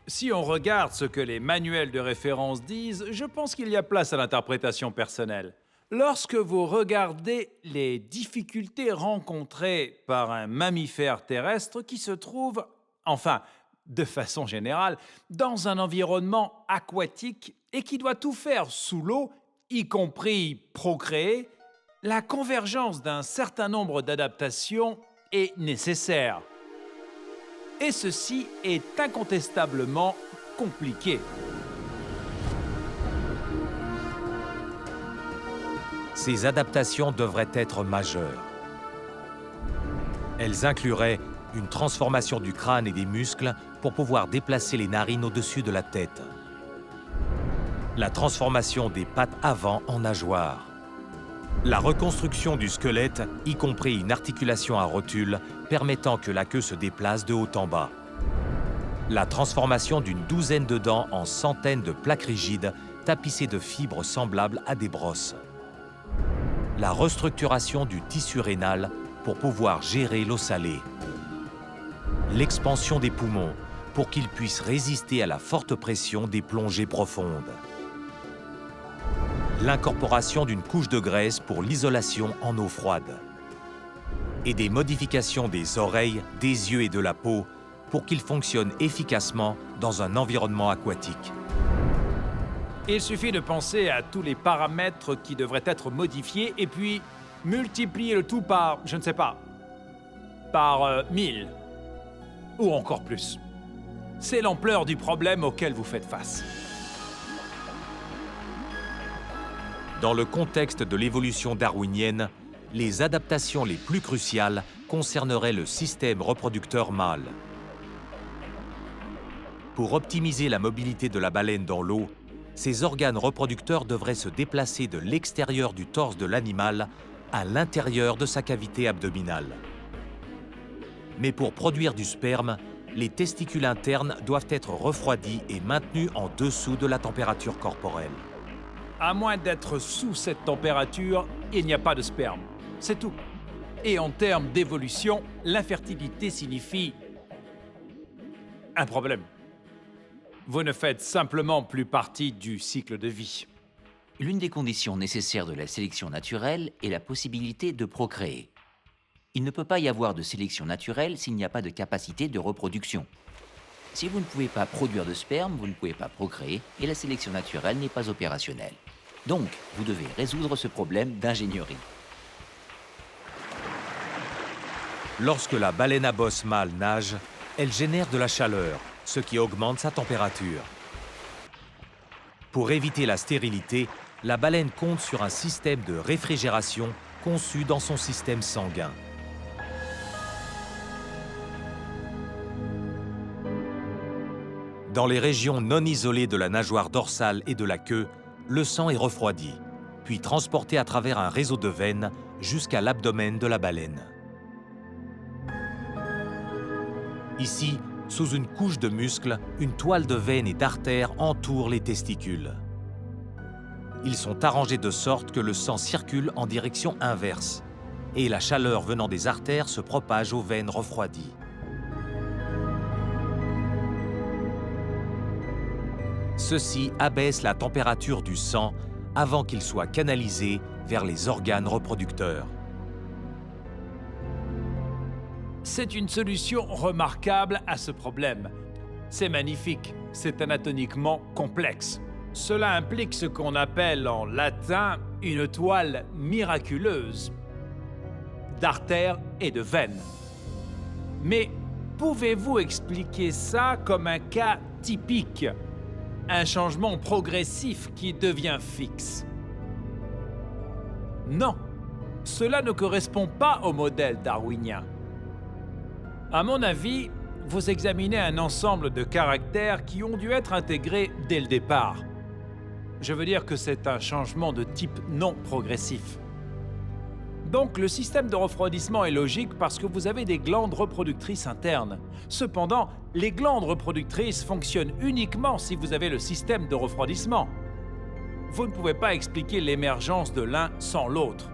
Si on regarde ce que les manuels de référence disent, je pense qu'il y a place à l'interprétation personnelle. Lorsque vous regardez les difficultés rencontrées par un mammifère terrestre qui se trouve, enfin, de façon générale, dans un environnement aquatique et qui doit tout faire sous l'eau, y compris procréer, la convergence d'un certain nombre d'adaptations est nécessaire. Et ceci est incontestablement compliqué. Ces adaptations devraient être majeures. Elles incluraient une transformation du crâne et des muscles pour pouvoir déplacer les narines au-dessus de la tête. La transformation des pattes avant en nageoires. La reconstruction du squelette, y compris une articulation à rotule permettant que la queue se déplace de haut en bas. La transformation d'une douzaine de dents en centaines de plaques rigides tapissées de fibres semblables à des brosses. La restructuration du tissu rénal pour pouvoir gérer l'eau salée. L'expansion des poumons pour qu'ils puissent résister à la forte pression des plongées profondes. L'incorporation d'une couche de graisse pour l'isolation en eau froide. Et des modifications des oreilles, des yeux et de la peau pour qu'ils fonctionnent efficacement dans un environnement aquatique. Il suffit de penser à tous les paramètres qui devraient être modifiés et puis multiplier le tout par, je ne sais pas, par 1000 ou encore plus. C'est l'ampleur du problème auquel vous faites face. Dans le contexte de l'évolution darwinienne, les adaptations les plus cruciales concerneraient le système reproducteur mâle. Pour optimiser la mobilité de la baleine dans l'eau, ses organes reproducteurs devraient se déplacer de l'extérieur du torse de l'animal à l'intérieur de sa cavité abdominale. Mais pour produire du sperme, les testicules internes doivent être refroidis et maintenus en dessous de la température corporelle. À moins d'être sous cette température, il n'y a pas de sperme. C'est tout. Et en termes d'évolution, l'infertilité signifie un problème. Vous ne faites simplement plus partie du cycle de vie. L'une des conditions nécessaires de la sélection naturelle est la possibilité de procréer. Il ne peut pas y avoir de sélection naturelle s'il n'y a pas de capacité de reproduction. Si vous ne pouvez pas produire de sperme, vous ne pouvez pas procréer et la sélection naturelle n'est pas opérationnelle. Donc, vous devez résoudre ce problème d'ingénierie. Lorsque la baleine à bosse mâle nage, elle génère de la chaleur, ce qui augmente sa température. Pour éviter la stérilité, la baleine compte sur un système de réfrigération conçu dans son système sanguin. Dans les régions non isolées de la nageoire dorsale et de la queue, le sang est refroidi, puis transporté à travers un réseau de veines jusqu'à l'abdomen de la baleine. Ici, sous une couche de muscles, une toile de veines et d'artères entoure les testicules. Ils sont arrangés de sorte que le sang circule en direction inverse et la chaleur venant des artères se propage aux veines refroidies. Ceci abaisse la température du sang avant qu'il soit canalisé vers les organes reproducteurs. C'est une solution remarquable à ce problème. C'est magnifique, c'est anatomiquement complexe. Cela implique ce qu'on appelle en latin une toile miraculeuse d'artères et de veines. Mais pouvez-vous expliquer ça comme un cas typique? Un changement progressif qui devient fixe? Non, cela ne correspond pas au modèle darwinien. À mon avis, vous examinez un ensemble de caractères qui ont dû être intégrés dès le départ. Je veux dire que c'est un changement de type non progressif. Donc le système de refroidissement est logique parce que vous avez des glandes reproductrices internes. Cependant, les glandes reproductrices fonctionnent uniquement si vous avez le système de refroidissement. Vous ne pouvez pas expliquer l'émergence de l'un sans l'autre.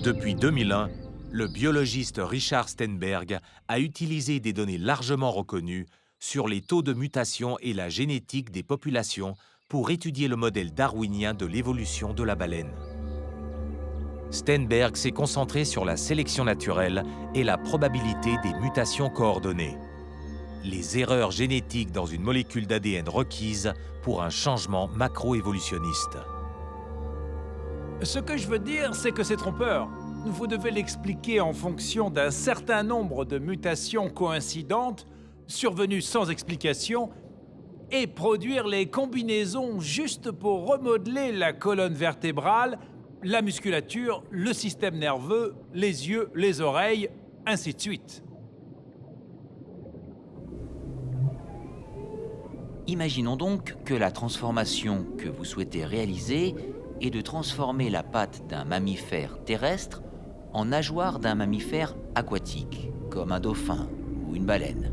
Depuis 2001, le biologiste Richard Steinberg a utilisé des données largement reconnues sur les taux de mutation et la génétique des populations pour étudier le modèle darwinien de l'évolution de la baleine. Steinberg s'est concentré sur la sélection naturelle et la probabilité des mutations coordonnées, les erreurs génétiques dans une molécule d'ADN requises pour un changement macroévolutionniste. Ce que je veux dire, c'est que c'est trompeur. Vous devez l'expliquer en fonction d'un certain nombre de mutations coïncidentes, survenues sans explication, et produire les combinaisons juste pour remodeler la colonne vertébrale, la musculature, le système nerveux, les yeux, les oreilles, ainsi de suite. Imaginons donc que la transformation que vous souhaitez réaliser est de transformer la patte d'un mammifère terrestre en nageoire d'un mammifère aquatique, comme un dauphin ou une baleine.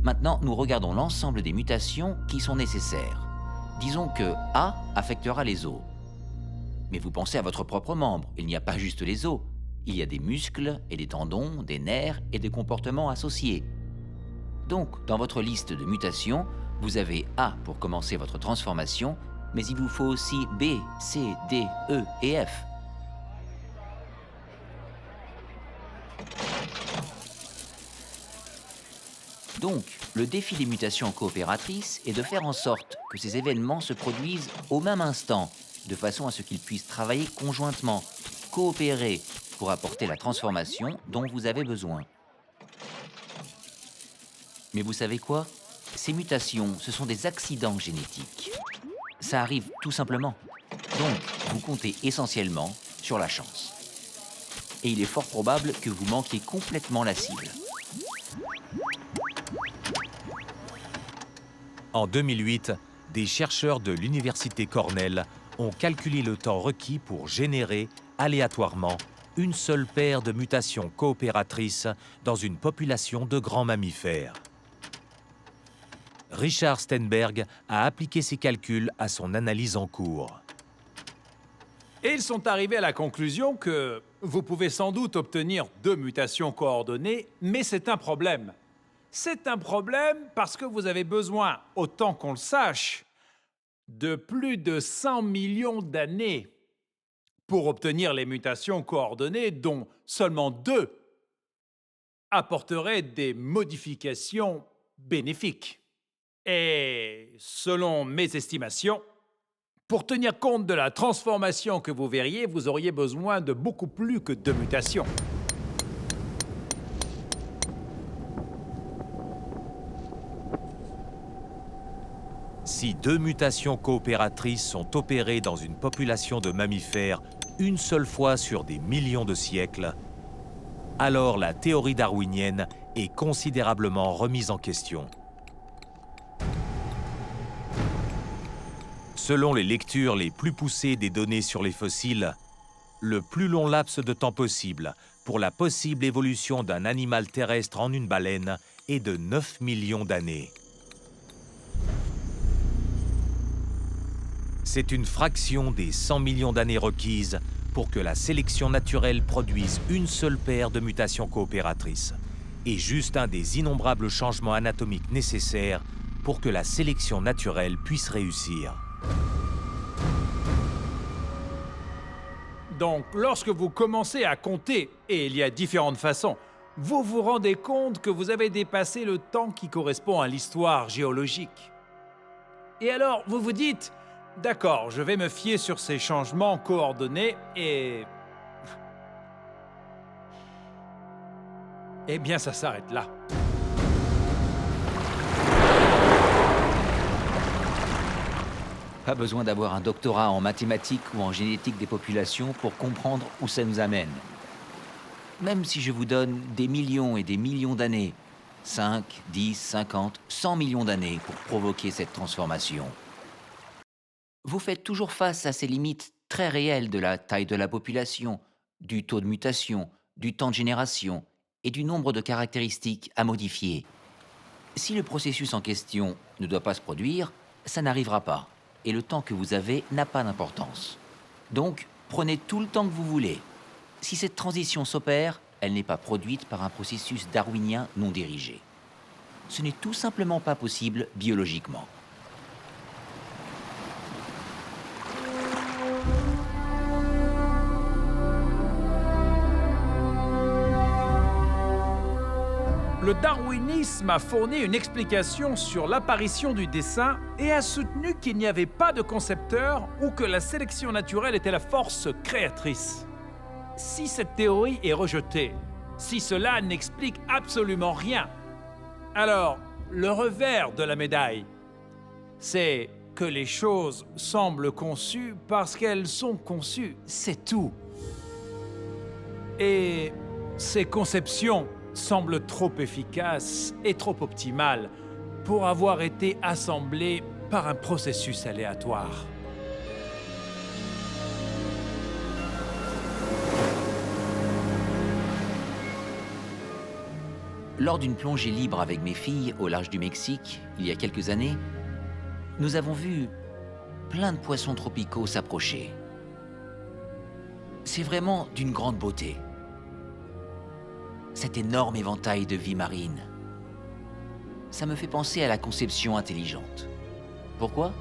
Maintenant, nous regardons l'ensemble des mutations qui sont nécessaires. Disons que A affectera les os. Mais vous pensez à votre propre membre, il n'y a pas juste les os. Il y a des muscles et des tendons, des nerfs et des comportements associés. Donc, dans votre liste de mutations, vous avez A pour commencer votre transformation, mais il vous faut aussi B, C, D, E et F. Donc, le défi des mutations coopératrices est de faire en sorte que ces événements se produisent au même instant, de façon à ce qu'ils puissent travailler conjointement, coopérer pour apporter la transformation dont vous avez besoin. Mais vous savez quoi? Ces mutations, ce sont des accidents génétiques. Ça arrive tout simplement. Donc, vous comptez essentiellement sur la chance. Et il est fort probable que vous manquiez complètement la cible. En 2008, des chercheurs de l'Université Cornell ont calculé le temps requis pour générer, aléatoirement, une seule paire de mutations coopératrices dans une population de grands mammifères. Richard Steinberg a appliqué ces calculs à son analyse en cours. Et ils sont arrivés à la conclusion que vous pouvez sans doute obtenir 2 mutations coordonnées, mais c'est un problème. C'est un problème parce que vous avez besoin, autant qu'on le sache, de plus de 100 millions d'années pour obtenir les mutations coordonnées dont seulement 2 apporteraient des modifications bénéfiques. Et selon mes estimations, pour tenir compte de la transformation que vous verriez, vous auriez besoin de beaucoup plus que 2 mutations. Si 2 mutations coopératrices sont opérées dans une population de mammifères une seule fois sur des millions de siècles, alors la théorie darwinienne est considérablement remise en question. Selon les lectures les plus poussées des données sur les fossiles, le plus long laps de temps possible pour la possible évolution d'un animal terrestre en une baleine est de 9 millions d'années. C'est une fraction des 100 millions d'années requises pour que la sélection naturelle produise une seule paire de mutations coopératrices, et juste un des innombrables changements anatomiques nécessaires pour que la sélection naturelle puisse réussir. Donc, lorsque vous commencez à compter, et il y a différentes façons, vous vous rendez compte que vous avez dépassé le temps qui correspond à l'histoire géologique. Et alors, vous vous dites, d'accord, je vais me fier sur ces changements coordonnés et... Eh bien, ça s'arrête là. Pas besoin d'avoir un doctorat en mathématiques ou en génétique des populations pour comprendre où ça nous amène. Même si je vous donne des millions et des millions d'années, 5, 10, 50, 100 millions d'années pour provoquer cette transformation, vous faites toujours face à ces limites très réelles de la taille de la population, du taux de mutation, du temps de génération et du nombre de caractéristiques à modifier. Si le processus en question ne doit pas se produire, ça n'arrivera pas, et le temps que vous avez n'a pas d'importance. Donc, prenez tout le temps que vous voulez. Si cette transition s'opère, elle n'est pas produite par un processus darwinien non dirigé. Ce n'est tout simplement pas possible biologiquement. Le darwinisme a fourni une explication sur l'apparition du dessin et a soutenu qu'il n'y avait pas de concepteur ou que la sélection naturelle était la force créatrice. Si cette théorie est rejetée, si cela n'explique absolument rien, alors le revers de la médaille, c'est que les choses semblent conçues parce qu'elles sont conçues, c'est tout. Et ces conceptions semblent trop efficaces et trop optimales pour avoir été assemblées par un processus aléatoire. Lors d'une plongée libre avec mes filles au large du Mexique, il y a quelques années, nous avons vu plein de poissons tropicaux s'approcher. C'est vraiment d'une grande beauté. Cet énorme éventail de vie marine. Ça me fait penser à la conception intelligente. Pourquoi?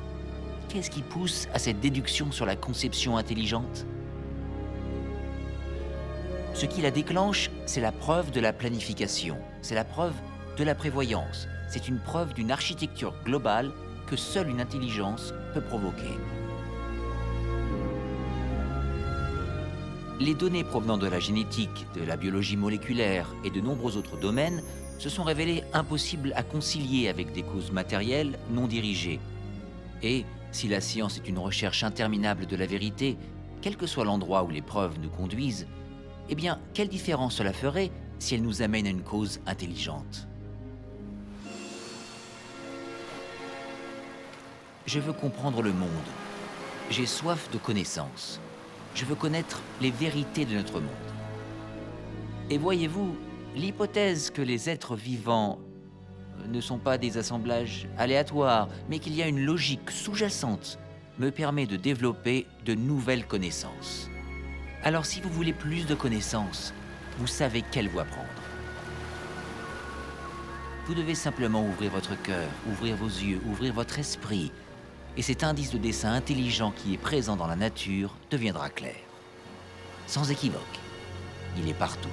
Qu'est-ce qui pousse à cette déduction sur la conception intelligente? Ce qui la déclenche, c'est la preuve de la planification, c'est la preuve de la prévoyance, c'est une preuve d'une architecture globale que seule une intelligence peut provoquer. Les données provenant de la génétique, de la biologie moléculaire et de nombreux autres domaines se sont révélées impossibles à concilier avec des causes matérielles non dirigées. Et si la science est une recherche interminable de la vérité, quel que soit l'endroit où les preuves nous conduisent, eh bien, quelle différence cela ferait si elle nous amène à une cause intelligente? Je veux comprendre le monde. J'ai soif de connaissances. Je veux connaître les vérités de notre monde. Et voyez-vous, l'hypothèse que les êtres vivants ne sont pas des assemblages aléatoires, mais qu'il y a une logique sous-jacente, me permet de développer de nouvelles connaissances. Alors si vous voulez plus de connaissances, vous savez quelle voie prendre. Vous devez simplement ouvrir votre cœur, ouvrir vos yeux, ouvrir votre esprit, et cet indice de dessin intelligent qui est présent dans la nature deviendra clair. Sans équivoque, il est partout.